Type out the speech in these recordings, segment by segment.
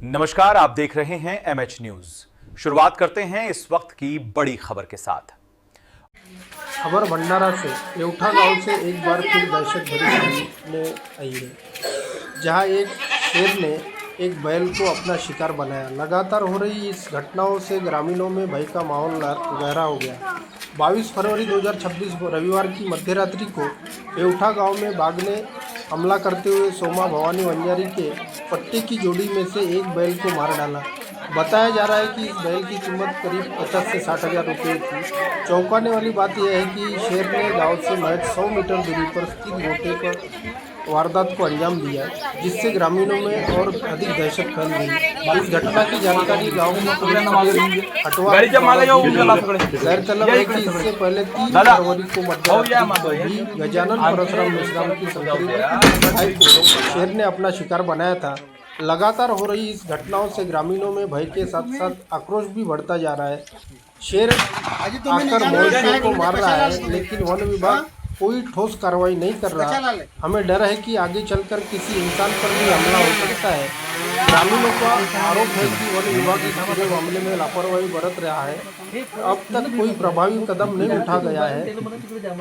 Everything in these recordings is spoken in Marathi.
नमस्कार, आप देख रहे हैं एमएच न्यूज। शुरुआत करते हैं इस वक्त की बड़ी खबर के साथ। खबर भंडारा से। एवठा गांव से एक बार फिर दहशत भरी सामने आई है, जहां एक शेर ने एक बैल को अपना शिकार बनाया। लगातार हो रही इस घटनाओं से ग्रामीणों में भय का माहौल गहरा हो गया। 22 फरवरी 2026 को रविवार की मध्यरात्रि को एवठा गांव में बाघ ने हमला करते हुए सोमा भवानी वंजारी के पट्टे की जोड़ी में से एक बैल को मार डाला। बताया जा रहा है कि इस बैल की कीमत करीब 50 से 60 हज़ार रुपये थी। चौंकाने वाली बात यह है कि शेर ने गांव से महज 100 मीटर दूरी पर स्थित गोटे पर वारदात को अंजाम दिया, जिससे ग्रामीणों में और अधिक दहशत फैल गई। इस घटना की जानकारी गांव में हटवा गैरतलब है कि इससे पहले 3 फरवरी को मध्यरात्रि भी गजानन परशुराम मिश्राम की संतरी को शेर ने अपना शिकार बनाया था। लगातार हो रही इस घटनाओं से ग्रामीणों में भय के साथ साथ आक्रोश भी बढ़ता जा रहा है। शेर आकर मवेशियों को मार रहा है, लेकिन वन विभाग कोई ठोस कार्रवाई नहीं कर रहा। हमें डर है कि आगे चलकर किसी इंसान पर भी हमला हो सकता है। ग्रामीणों का आरोप है कि वन विभाग इस पूरे मामले में लापरवाही बरत रहा है। अब तक कोई प्रभावी कदम नहीं उठा गया है।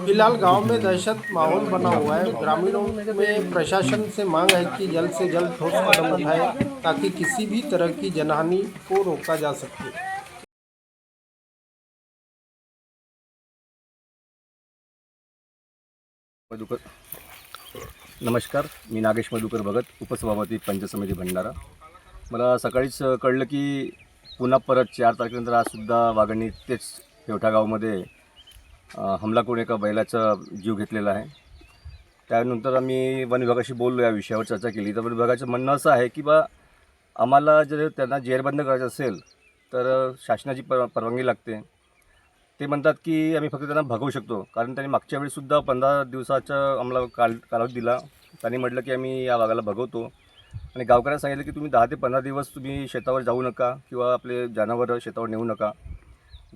फिलहाल गांव में दहशत माहौल बना हुआ है। ग्रामीणों में प्रशासन से मांग है कि जल्द से जल्द ठोस कदम उठाए ताकि किसी भी तरह की जनहानि को रोका जा सके। नमस्कार, मी नागेश मधुकर भगत, उपसभापती पंचायत समिती भंडारा। मला सकाळीच कळलं की पुन्हा परत 4 तारखेनंतर आजसुद्धा वाघांनी तेच एवठा गावामध्ये हमला करून एका बैलाचा जीव घेतलेला आहे। त्यानंतर आम्ही वन विभागाशी बोललो, या विषयावर चर्चा केली। तर वन विभागाचं म्हणणं असं आहे की आम्हाला जर त्यांना जेरबंद करायचं असेल तर शासनाची परवानगी लागते। ते म्हणतात की आम्ही फक्त त्यांना भगवू शकतो, कारण त्यांनी मागच्या वेळीसुद्धा 15 दिवसाचा आम्हाला कालावधी दिला। त्यांनी म्हटलं की आम्ही या वाघाला भगवतो, आणि गावकऱ्यांना सांगितलं की तुम्ही 10 ते 15 दिवस तुम्ही शेतावर जाऊ नका किंवा आपले जनावरं शेतावर नेऊ नका।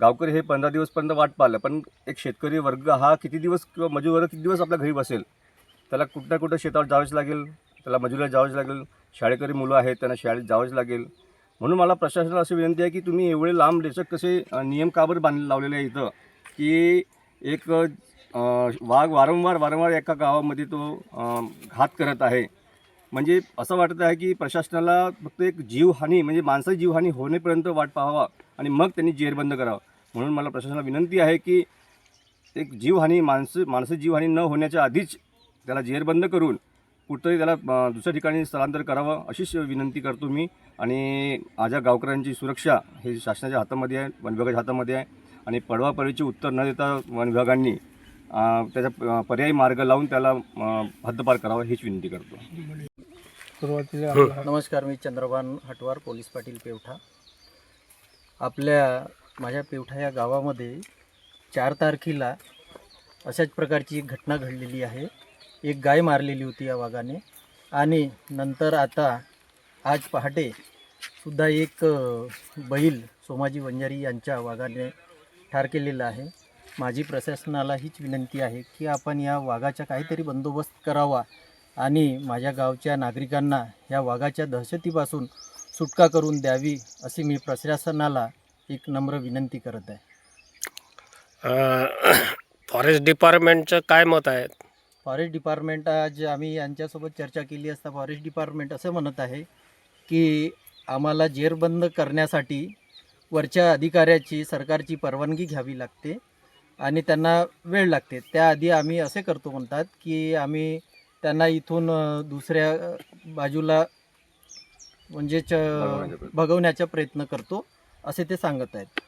गावकरी हे 15 दिवसपर्यंत वाट पाहिलं, पण एक शेतकरी वर्ग हा किती दिवस किंवा मजूर वर्ग किती दिवस आपल्या घरी बसेल? त्याला कुठं ना कुठं शेतावर जावंच लागेल, त्याला मजुरीला जावंच लागेल, शाळेकरी मुलं आहेत त्यांना शाळेत जावंच लागेल। म्हणून मला प्रशासनाला अशी विनंती आहे की तुम्ही एवढे लांब देशक कसे नियम का बरं लावलेले आहे इथं, की एक वाघ वारंवार एका गावामध्ये तो घात करत आहे। म्हणजे असं वाटत आहे की प्रशासनाला फक्त एक जीवहानी म्हणजे माणसाची जीवहानी होण्यापर्यंत वाट पाहावा आणि मग त्यांनी जेरबंद करावं। म्हणून मला प्रशासनाला विनंती आहे की एक जीवहानी माणसाची जीवहानी न होण्याच्या आधीच त्याला जेरबंद करून कुठंतरी त्याला दुसऱ्या ठिकाणी स्थलांतर करावं, अशीच विनंती करतो मी। आणि माझ्या गावकऱ्यांची सुरक्षा हे शासनाच्या हातामध्ये आहे, वन विभागाच्या हातामध्ये आहे, आणि पडवापडवीचे उत्तर न देता वन विभागांनी त्याचा पर्यायी मार्ग लावून त्याला हद्दपार करावं हीच विनंती करतो। नमस्कार, मी चंद्रभान हटवार, पोलीस पाटील पेवठा। माझ्या पेवठा या गावामध्ये 4 तारखेला अशाच प्रकारची एक घटना घडलेली आहे। एक गाय मारलेली होती या वाघाने, आणि नंतर आता आज पहाटे सुद्धा एक बैल सोमाजी वंजारी यांच्या वाघाने ठार केलेला आहे। माझी प्रशासनाला हीच विनंती आहे की आपण या वाघाचा काहीतरी बंदोबस्त करावा आणि माझ्या गावच्या नागरिकांना या वाघाच्या दहशतीपासून सुटका करून द्यावी, अशी मी प्रशासनाला एक नम्र विनंती करत आहे। फॉरेस्ट डिपार्टमेंटचं काय मत आहे? फॉरेस्ट डिपार्टमेंट, आज आम्ही यांच्यासोबत चर्चा केली असता फॉरेस्ट डिपार्टमेंट असं म्हणत आहे की आम्हाला जेरबंद करण्यासाठी वरच्या अधिकाऱ्याची सरकारची परवानगी घ्यावी लागते आणि त्यांना वेळ लागते। त्याआधी आम्ही असे करतो म्हणतात की आम्ही त्यांना इथून दुसऱ्या बाजूला म्हणजेच भगवण्याचा प्रयत्न करतो, असे ते सांगत आहेत।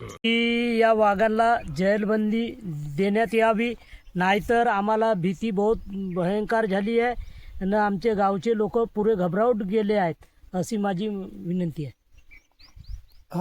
की या वाघाला जेलबंदी देण्यात यावी, नाहीतर आम्हाला भीती बहुत भयंकर झाली आहे आणि आमचे गावचे लोक पुरे घबरावून गेले आहेत, अशी माझी विनंती आहे।